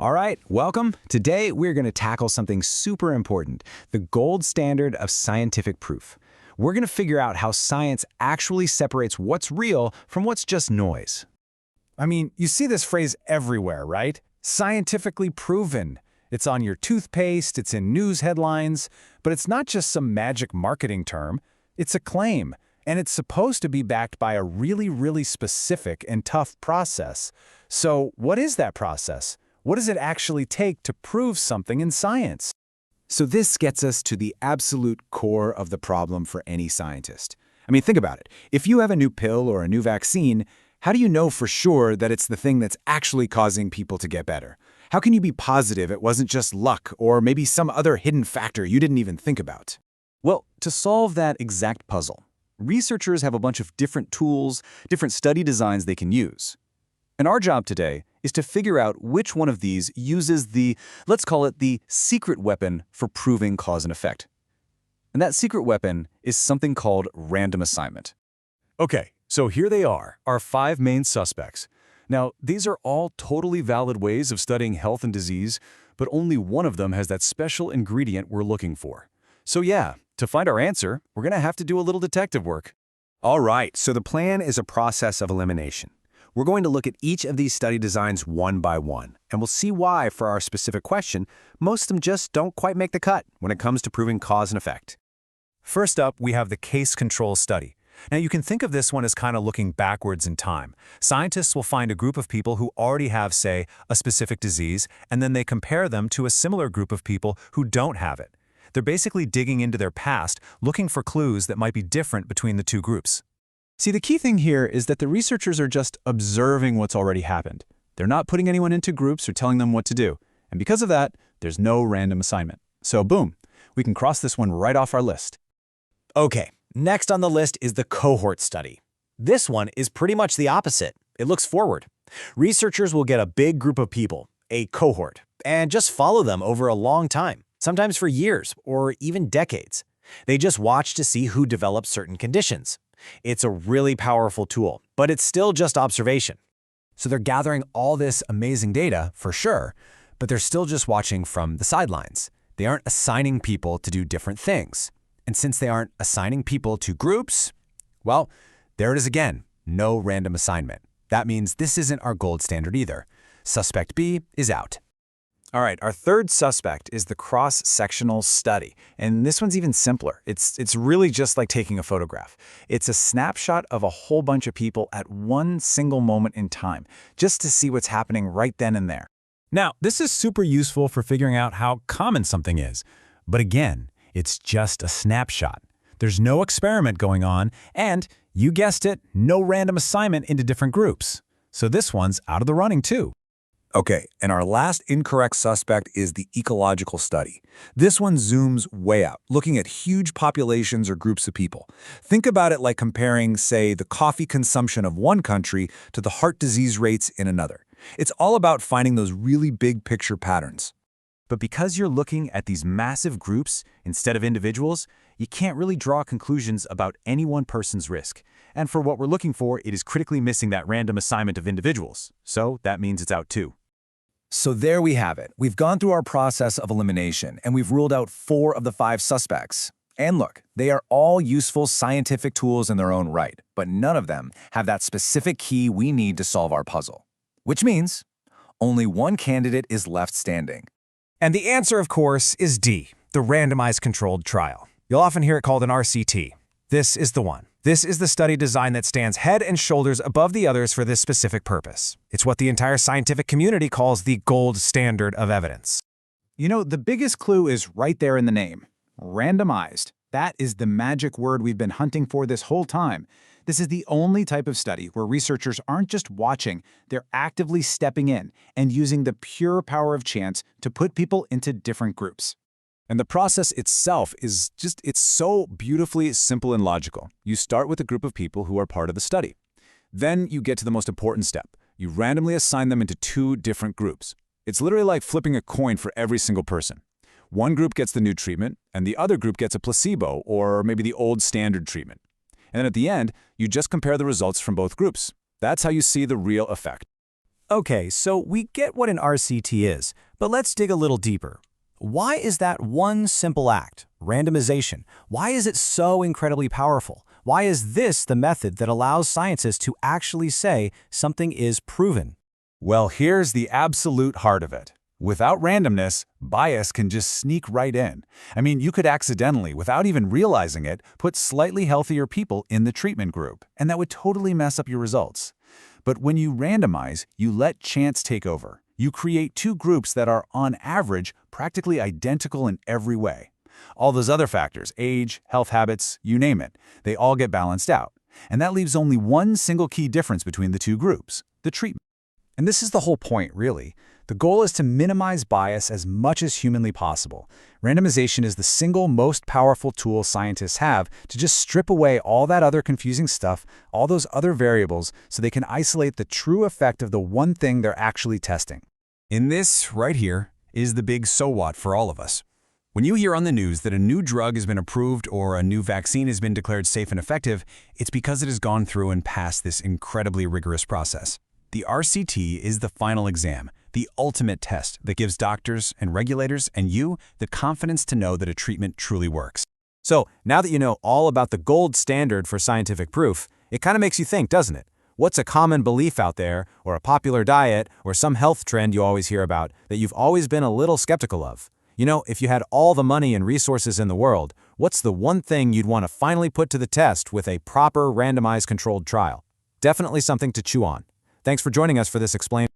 All right, welcome. Today, we're going to tackle something super important, the gold standard of scientific proof. We're going to figure out how science actually separates what's real from what's just noise. I mean, you see this phrase everywhere, right? Scientifically proven. It's on your toothpaste, it's in news headlines, but it's not just some magic marketing term. It's a claim, and it's supposed to be backed by a really specific and tough process. So what is that process? What does it actually take to prove something in science? So this gets us to the absolute core of the problem for any scientist. I mean, think about it. If you have a new pill or a new vaccine, how do you know for sure that it's the thing that's actually causing people to get better? How can you be positive it wasn't just luck or maybe some other hidden factor you didn't even think about? Well, to solve that exact puzzle, researchers have a bunch of different tools, different study designs they can use. And our job today is to figure out which one of these uses the, let's call it the secret weapon for proving cause and effect. And that secret weapon is something called random assignment. Okay, so here they are, our 5 main suspects. Now, these are all totally valid ways of studying health and disease, but only one of them has that special ingredient we're looking for. So yeah, to find our answer, we're going to have to do a little detective work. All right, so the plan is a process of elimination. We're going to look at each of these study designs one by one, and we'll see why, for our specific question, most of them just don't quite make the cut when it comes to proving cause and effect. First up, we have the case control study. Now, you can think of this one as kind of looking backwards in time. Scientists will find a group of people who already have, say, a specific disease, and then they compare them to a similar group of people who don't have it. They're basically digging into their past, looking for clues that might be different between the two groups. See, the key thing here is that the researchers are just observing what's already happened. They're not putting anyone into groups or telling them what to do. And because of that, there's no random assignment. So boom, we can cross this one right off our list. Okay, next on the list is the cohort study. This one is pretty much the opposite. It looks forward. Researchers will get a big group of people, a cohort, and just follow them over a long time, sometimes for years or even decades. They just watch to see who develops certain conditions. It's a really powerful tool, but it's still just observation. So they're gathering all this amazing data, for sure, but they're still just watching from the sidelines. They aren't assigning people to do different things. And since they aren't assigning people to groups, well, there it is again, no random assignment. That means this isn't our gold standard either. Suspect B is out. All right, our third suspect is the cross-sectional study, and this one's even simpler. It's really just like taking a photograph. It's a snapshot of a whole bunch of people at one single moment in time, just to see what's happening right then and there. Now, this is super useful for figuring out how common something is. But again, it's just a snapshot. There's no experiment going on, and, you guessed it, no random assignment into different groups. So this one's out of the running too. Okay, and our last incorrect suspect is the ecological study. This one zooms way out, looking at huge populations or groups of people. Think about it like comparing, say, the coffee consumption of one country to the heart disease rates in another. It's all about finding those really big picture patterns. But because you're looking at these massive groups instead of individuals, you can't really draw conclusions about any one person's risk. And for what we're looking for, it is critically missing that random assignment of individuals. So that means it's out too. So there we have it. We've gone through our process of elimination, and we've ruled out 4 of the 5 suspects. And look, they are all useful scientific tools in their own right, but none of them have that specific key we need to solve our puzzle. Which means only one candidate is left standing. And the answer, of course, is D, the Randomized Controlled Trial. You'll often hear it called an RCT. This is the one. This is the study design that stands head and shoulders above the others for this specific purpose. It's what the entire scientific community calls the gold standard of evidence. You know, the biggest clue is right there in the name. Randomized. That is the magic word we've been hunting for this whole time. This is the only type of study where researchers aren't just watching, they're actively stepping in and using the pure power of chance to put people into different groups. And the process itself is it's so beautifully simple and logical. You start with a group of people who are part of the study. Then you get to the most important step. You randomly assign them into 2 different groups. It's literally like flipping a coin for every single person. One group gets the new treatment, and the other group gets a placebo, or maybe the old standard treatment. And then at the end, you just compare the results from both groups. That's how you see the real effect. Okay, so we get what an RCT is, but let's dig a little deeper. Why is that one simple act, randomization, why is it so incredibly powerful? Why is this the method that allows scientists to actually say something is proven? Well, here's the absolute heart of it. Without randomness, bias can just sneak right in. I mean, you could accidentally, without even realizing it, put slightly healthier people in the treatment group, and that would totally mess up your results. But when you randomize, you let chance take over. You create two groups that are, on average, practically identical in every way. All those other factors, age, health habits, you name it, they all get balanced out. And that leaves only one single key difference between the two groups, the treatment. And this is the whole point, really. The goal is to minimize bias as much as humanly possible. Randomization is the single most powerful tool scientists have to just strip away all that other confusing stuff, all those other variables, so they can isolate the true effect of the one thing they're actually testing. In this, right here, is the big so what for all of us. When you hear on the news that a new drug has been approved or a new vaccine has been declared safe and effective, it's because it has gone through and passed this incredibly rigorous process. The RCT is the final exam, the ultimate test that gives doctors and regulators and you the confidence to know that a treatment truly works. So, now that you know all about the gold standard for scientific proof, it kind of makes you think, doesn't it? What's a common belief out there, or a popular diet, or some health trend you always hear about that you've always been a little skeptical of? You know, if you had all the money and resources in the world, what's the one thing you'd want to finally put to the test with a proper randomized controlled trial? Definitely something to chew on. Thanks for joining us for this Explain.